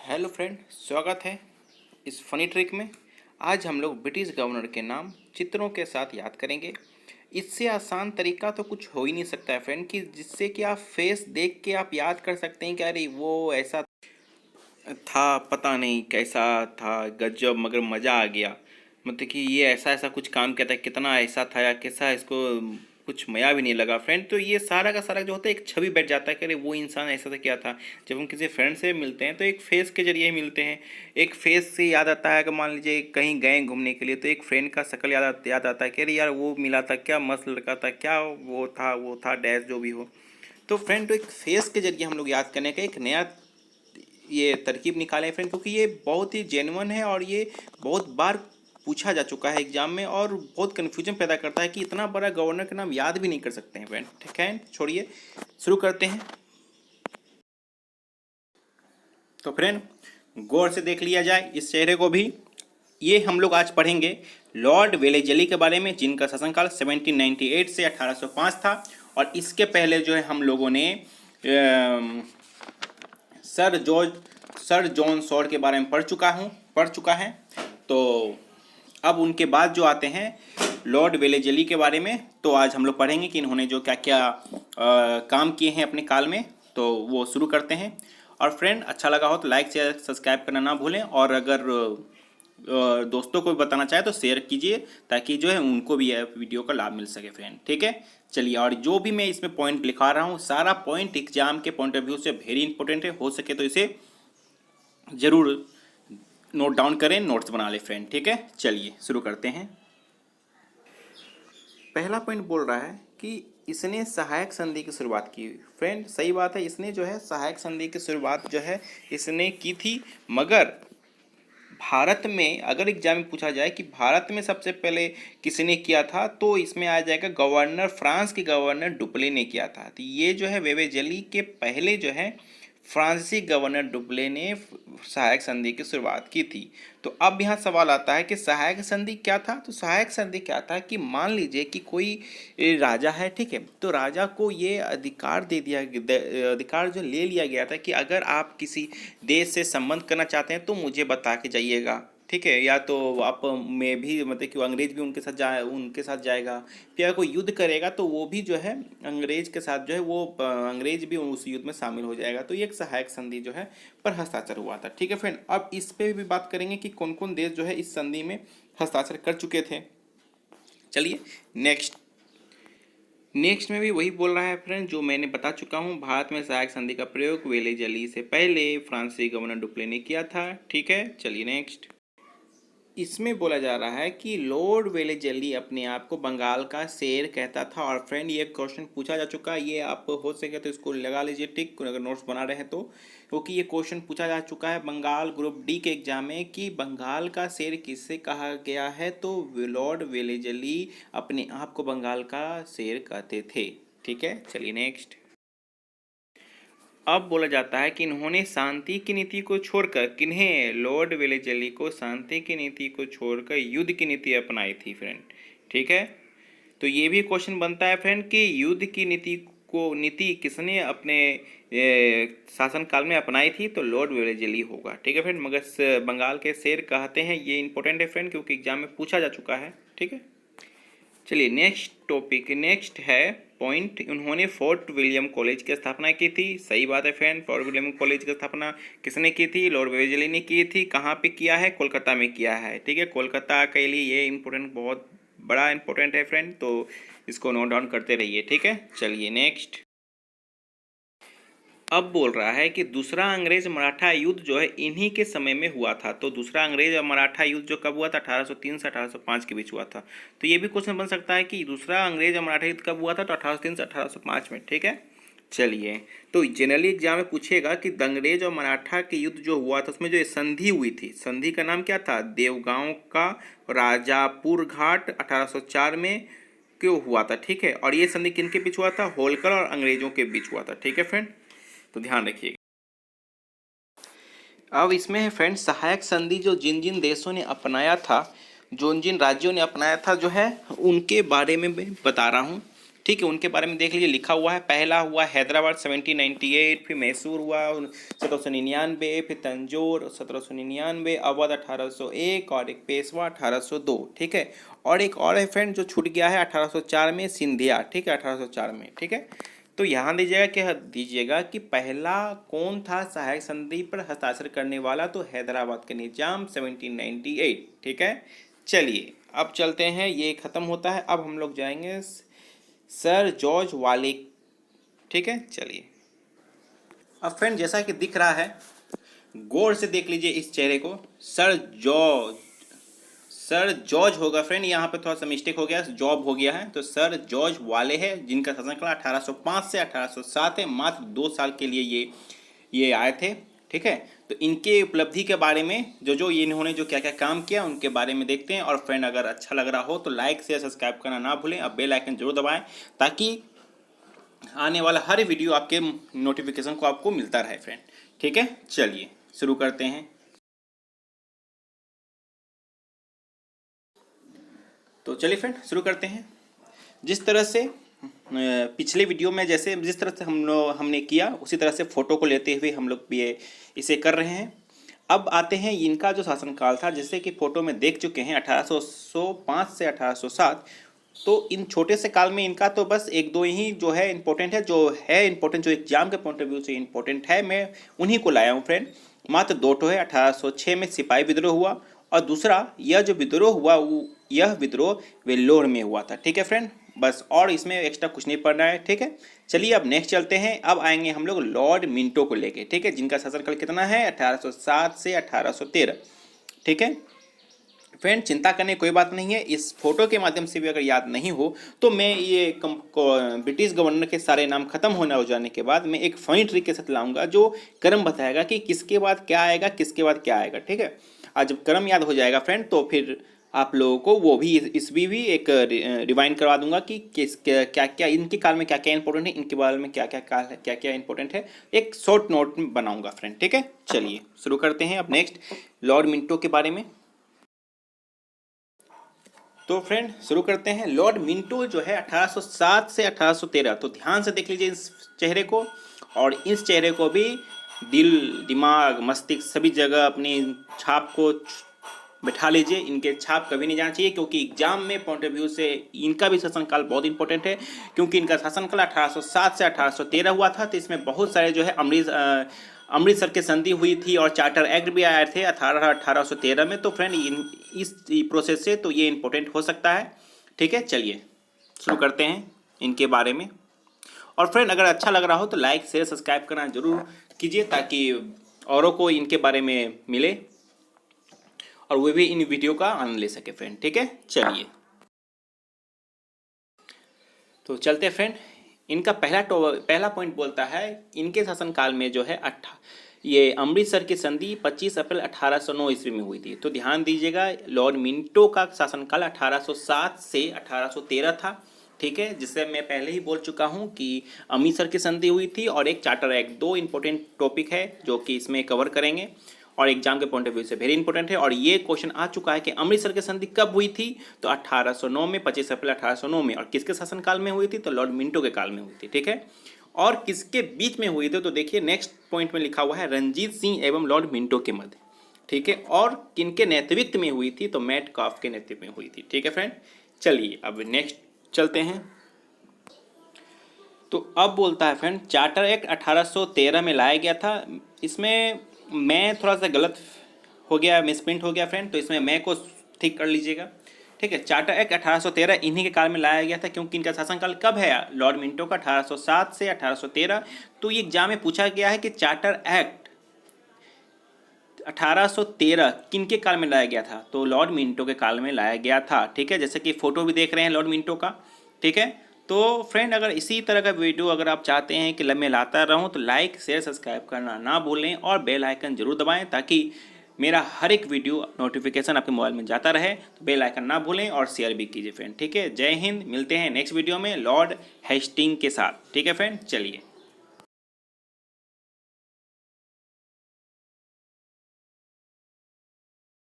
Hello friend, स्वागत है इस फनी ट्रिक में। आज हम लोग ब्रिटिश गवर्नर के नाम चित्रों के साथ याद करेंगे। इससे आसान तरीका तो कुछ हो ही नहीं सकता है फ्रेंड, कि जिससे कि आप फेस देख के आप याद कर सकते हैं कि अरे वो ऐसा था, पता नहीं कैसा था, गजब, मगर मज़ा आ गया। मतलब कि ये ऐसा ऐसा कुछ काम किया था, कितना ऐसा था या कैसा, इसको कुछ मया भी नहीं लगा फ्रेंड। तो ये सारा का सारा जो होता है एक छवि बैठ जाता है कि अरे वो इंसान ऐसा था, क्या था। जब हम किसी फ्रेंड से मिलते हैं तो एक फेस के जरिए ही मिलते हैं। एक फेस से याद आता है कि मान लीजिए कहीं गए घूमने के लिए तो एक फ्रेंड का शक्ल याद आता है कि अरे यार वो मिला था, क्या मस्त लड़का था, क्या वो था डैश जो भी हो। तो फ्रेंड, तो एक फेस के जरिए हम लोग याद करने का एक नया ये तरकीब निकाले फ्रेंड, क्योंकि ये बहुत ही जेन्युइन है और ये बहुत बार पूछा जा चुका है एग्जाम में, और बहुत कन्फ्यूजन पैदा करता है कि इतना बड़ा गवर्नर का नाम याद भी नहीं कर सकते हैं फ्रेंड। ठीक है, छोड़िए, शुरू करते हैं। तो फ्रेंड, गौर से देख लिया जाए इस चेहरे को भी। ये हम लोग आज पढ़ेंगे लॉर्ड वेलेजली के बारे में, जिनका शासनकाल 1798 से 1805 था। और इसके पहले जो है हम लोगों ने sir George sir John Shore के बारे में पढ़ चुका है। तो अब उनके बाद जो आते हैं लॉर्ड वेलेजली के बारे में, तो आज हम लोग पढ़ेंगे कि इन्होंने जो क्या क्या काम किए हैं अपने काल में। तो वो शुरू करते हैं। और फ्रेंड, अच्छा लगा हो तो लाइक शेयर सब्सक्राइब करना ना भूलें, और अगर दोस्तों को भी बताना चाहे तो शेयर कीजिए, ताकि जो है उनको भी यह वीडियो का लाभ मिल सके फ्रेंड। ठीक है, चलिए। और जो भी मैं इसमें पॉइंट लिखा रहा हूँ, सारा पॉइंट एग्जाम के पॉइंट ऑफ व्यू से वेरी इंपॉर्टेंट है। हो सके तो इसे जरूर नोट डाउन करें, नोट्स बना ले फ्रेंड। ठीक है, चलिए शुरू करते हैं। पहला पॉइंट बोल रहा है कि इसने सहायक संधि की शुरुआत की। फ्रेंड, सही बात है, इसने जो है सहायक संधि की शुरुआत जो है इसने की थी। मगर भारत में अगर एग्जाम में पूछा जाए कि भारत में सबसे पहले किसने किया था, तो इसमें आ जाएगा गवर्नर, फ्रांस के गवर्नर डुप्ले ने किया था। तो ये जो है वेवेजली के पहले जो है फ्रांसीसी गवर्नर डुप्ले ने सहायक संधि की शुरुआत की थी। तो अब यहाँ सवाल आता है कि सहायक संधि क्या था। तो सहायक संधि क्या था कि मान लीजिए कि कोई राजा है, ठीक है, तो राजा को ये अधिकार अधिकार जो ले लिया गया था कि अगर आप किसी देश से संबंध करना चाहते हैं तो मुझे बता के जाइएगा। ठीक है, या तो आप में भी मतलब कि अंग्रेज भी उनके साथ जाएगा, फिर अगर कोई युद्ध करेगा तो वो भी जो है अंग्रेज के साथ जो है वो अंग्रेज भी उस युद्ध में शामिल हो जाएगा। तो ये एक सहायक संधि जो है पर हस्ताक्षर हुआ था। ठीक है फ्रेंड, अब इस पे भी बात करेंगे कि कौन कौन देश जो है इस संधि में हस्ताक्षर कर चुके थे। चलिए नेक्स्ट में भी वही बोल रहा है फ्रेंड जो मैंने बता चुका हूँ। भारत में सहायक संधि का प्रयोग वेलेजली से पहले फ्रांसीसी गवर्नर डुप्ले ने किया था। ठीक है, चलिए नेक्स्ट। इसमें बोला जा रहा है कि लॉर्ड वेलेजली अपने आप को बंगाल का शेर कहता था। और फ्रेंड, ये क्वेश्चन पूछा जा चुका है, ये आप हो सके तो इसको लगा लीजिए टिक, अगर नोट्स बना रहे हैं तो, क्योंकि ये क्वेश्चन पूछा जा चुका है बंगाल ग्रुप डी के एग्जाम में कि बंगाल का शेर किससे कहा गया है। तो लॉर्ड वेलेजली अपने आप को बंगाल का शेर कहते थे। ठीक है, चलिए नेक्स्ट। अब बोला जाता है कि इन्होंने शांति की नीति को छोड़कर, किन्हें, लॉर्ड वेलेजली को शांति की नीति को छोड़कर युद्ध की नीति अपनाई थी फ्रेंड। ठीक है, तो ये भी क्वेश्चन बनता है फ्रेंड कि युद्ध की नीति किसने अपने शासनकाल में अपनाई थी। तो लॉर्ड वेलेजली होगा। ठीक है फ्रेंड, मगर बंगाल के शेर कहते हैं, ये इंपॉर्टेंट है फ्रेंड क्योंकि एग्जाम में पूछा जा चुका है। ठीक है, चलिए नेक्स्ट है पॉइंट। उन्होंने फोर्ट विलियम कॉलेज की स्थापना की थी। सही बात है फ्रेंड, फोर्ट विलियम कॉलेज की स्थापना किसने की थी? लॉर्ड वेलेजली ने की थी। कहाँ पे किया है? कोलकाता में किया है। ठीक है, कोलकाता के लिए ये इंपॉर्टेंट, बहुत बड़ा इंपॉर्टेंट है फ्रेंड, तो इसको नोट डाउन करते रहिए। ठीक है, चलिए नेक्स्ट। अब बोल रहा है कि दूसरा अंग्रेज मराठा युद्ध जो है इन्हीं के समय में हुआ था। तो दूसरा अंग्रेज और मराठा युद्ध जो कब हुआ था? 1803 से 1805 के बीच हुआ था। तो ये भी क्वेश्चन बन सकता है कि दूसरा अंग्रेज और मराठा युद्ध कब हुआ था? तो 1803 से 1805 में। ठीक है, चलिए। तो जनरली एग्जाम में पूछेगा कि अंग्रेज और मराठा के युद्ध जो हुआ था उसमें जो संधि हुई थी, संधि का नाम क्या था? देवगांव का राजापुर घाट 1804 में क्यों हुआ था। ठीक है, और ये संधि किनके बीच हुआ था? होलकर और अंग्रेजों के बीच हुआ था। ठीक है फ्रेंड, तो ध्यान रखिएगा। अब इसमें है फ्रेंड सहायक संधि जो जिन जिन देशों ने अपनाया था, जो जिन राज्यों ने अपनाया था जो है उनके बारे में मैं बता रहा हूँ। ठीक है, उनके बारे में देख लीजिए, लिखा हुआ है। पहला हुआ हैदराबाद 1798, फिर मैसूर हुआ 1799, फिर तंजौर 1799, अवध 1801 और एक पेशवा 1802। ठीक है, और एक और है फ्रेंड जो छूट गया है 1804 में, सिंधिया। ठीक है, 1804 में। ठीक है, तो यहाँ दीजिएगा कि पहला कौन था सहायक संधि पर हस्ताक्षर करने वाला, तो हैदराबाद के निजाम 1798। ठीक है, चलिए अब चलते हैं, ये ख़त्म होता है। अब हम लोग जाएंगे सर जॉर्ज वालिक। ठीक है, चलिए अब फ्रेंड जैसा कि दिख रहा है, गौर से देख लीजिए इस चेहरे को। सर जॉर्ज होगा फ्रेंड, यहाँ पे थोड़ा सा मिस्टेक हो गया, जॉब हो गया है, तो सर जॉर्ज वाले है, जिनका शासनकाल 1805 से 1807 है। मात्र 2 साल के लिए ये आए थे। ठीक है, तो इनके उपलब्धि के बारे में जो इन्होंने जो क्या क्या काम किया उनके बारे में देखते हैं। और फ्रेंड अगर अच्छा लग रहा हो तो लाइक शेयर सब्सक्राइब करना ना भूलें, अब बेल आइकन जरूर दबाएं ताकि आने वाला हर वीडियो आपके नोटिफिकेशन को आपको मिलता रहे फ्रेंड। ठीक है, चलिए शुरू करते हैं। तो चलिए फ्रेंड शुरू करते हैं। जिस तरह से पिछले वीडियो में जिस तरह से हमने किया उसी तरह से फ़ोटो को लेते हुए हम लोग भी इसे कर रहे हैं। अब आते हैं इनका जो शासनकाल था, जैसे कि फ़ोटो में देख चुके हैं 1805 से 1807। तो इन छोटे से काल में इनका तो बस एक दो ही जो है इम्पोर्टेंट है, जो एग्जाम के पॉइंट ऑफ व्यू से इम्पोर्टेंट है, मैं उन्हीं को लाया हूँ फ्रेंड। मात्र 2 ठो है। 1806 में सिपाही विद्रोह हुआ, और दूसरा यह जो विद्रोह हुआ यह विद्रोह वेल्लोर में हुआ था। ठीक है फ्रेंड, बस, और इसमें एक्स्ट्रा कुछ नहीं पढ़ना है। ठीक है, चलिए अब नेक्स्ट चलते हैं। अब आएंगे हम लोग लॉर्ड मिंटो को लेके। ठीक है, जिनका शासनकाल कितना है, 1807 से 1813। ठीक है फ्रेंड, चिंता करने कोई बात नहीं है, इस फोटो के माध्यम से भी अगर याद नहीं हो तो मैं ये ब्रिटिश गवर्नर के सारे नाम खत्म हो जाने के बाद मैं एक फनी ट्रिक के साथ लाऊंगा जो क्रम बताएगा कि किसके बाद क्या आएगा, किसके बाद क्या आएगा। ठीक है, आज जब क्रम याद हो जाएगा फ्रेंड तो फिर आप लोगों को वो भी भी एक रिवाइंड करवा दूंगा कि क्या क्या इनके काल में क्या क्या इंपॉर्टेंट है, इनके बारे में क्या क्या इंपॉर्टेंट है, एक शॉर्ट नोट बनाऊंगा फ्रेंड। ठीक है, चलिए शुरू करते हैं अब नेक्स्ट लॉर्ड मिंटो के बारे में। तो फ्रेंड शुरू करते हैं। लॉर्ड मिंटो जो है 1807 से 1813, तो ध्यान से देख लीजिए इस चेहरे को, और इस चेहरे को भी दिल दिमाग मस्तिष्क सभी जगह अपनी छाप को बैठा लीजिए। इनके छाप कभी नहीं जाना चाहिए, क्योंकि एग्जाम में पॉइंट ऑफ व्यू से इनका भी शासनकाल बहुत इंपॉर्टेंट है, क्योंकि इनका शासनकाल 1807 से 1813 हुआ था। तो इसमें बहुत सारे जो है अमृतसर की संधि हुई थी और चार्टर एक्ट भी आए थे 1813 में। तो फ्रेंड इस प्रोसेस से तो ये इंपॉर्टेंट हो सकता है। ठीक है, चलिए शुरू करते हैं इनके बारे में। और फ्रेंड अगर अच्छा लग रहा हो तो लाइक शेयर सब्सक्राइब करना जरूर कीजिए ताकि औरों को इनके बारे में मिले और वे भी इन वीडियो का आनंद ले सके फ्रेंड। ठीक है, चलिए तो चलते फ्रेंड। इनका पहला पॉइंट बोलता है इनके शासनकाल में जो है ये अमृतसर की संधि 25 अप्रैल 1809 ईस्वी में हुई थी। तो ध्यान दीजिएगा, लॉर्ड मिंटो का शासनकाल 1807 से 1813 था। ठीक है, जिससे मैं पहले ही बोल चुका हूं कि अमृतसर की संधि हुई थी और एक चार्टर एक्ट, 2 इंपॉर्टेंट टॉपिक है जो कि इसमें कवर करेंगे और एग्जाम के पॉइंट ऑफ व्यू से वेरी इंपॉर्टेंट है। और ये क्वेश्चन आ चुका है कि अमृतसर की संधि कब हुई थी, तो 1809 में, 25 अप्रैल 1809 में। और किसके शासनकाल में हुई थी, तो लॉर्ड मिंटो के काल में हुई थी। ठीक है, और किसके बीच में हुई थी, तो देखिए नेक्स्ट पॉइंट में लिखा हुआ है रंजीत सिंह एवं लॉर्ड मिंटो के मध्य। ठीक है, और किनके नेतृत्व में हुई थी, तो मेटकाफ के नेतृत्व में हुई थी। ठीक है फ्रेंड, चलिए अब नेक्स्ट चलते हैं। तो अब बोलता है फ्रेंड चार्टर एक्ट 1813 में लाया गया था। इसमें मैं थोड़ा सा गलत हो गया, मिसप्रिंट हो गया फ्रेंड, तो इसमें मैं को ठीक कर लीजिएगा। ठीक है, चार्टर एक्ट 1813 इन्हीं के काल में लाया गया था, क्योंकि इनका शासनकाल कब है लॉर्ड मिंटो का, 1807 से 1813। तो ये एग्जाम में पूछा गया है कि चार्टर एक्ट 1813 किनके काल में लाया गया था, तो लॉर्ड मिंटो के काल में लाया गया था। ठीक है, जैसे कि फोटो भी देख रहे हैं लॉर्ड मिंटो का। ठीक है, तो फ्रेंड अगर इसी तरह का वीडियो अगर आप चाहते हैं कि मैं लाता रहूं तो लाइक शेयर सब्सक्राइब करना ना भूलें और बेल आइकन जरूर दबाएं ताकि मेरा हर एक वीडियो नोटिफिकेशन आपके मोबाइल में जाता रहे। तो बेल आइकन ना भूलें और शेयर भी कीजिए फ्रेंड। ठीक है, जय हिंद, मिलते हैं नेक्स्ट वीडियो में लॉर्ड हेस्टिंग के साथ। ठीक है फ्रेंड, चलिए।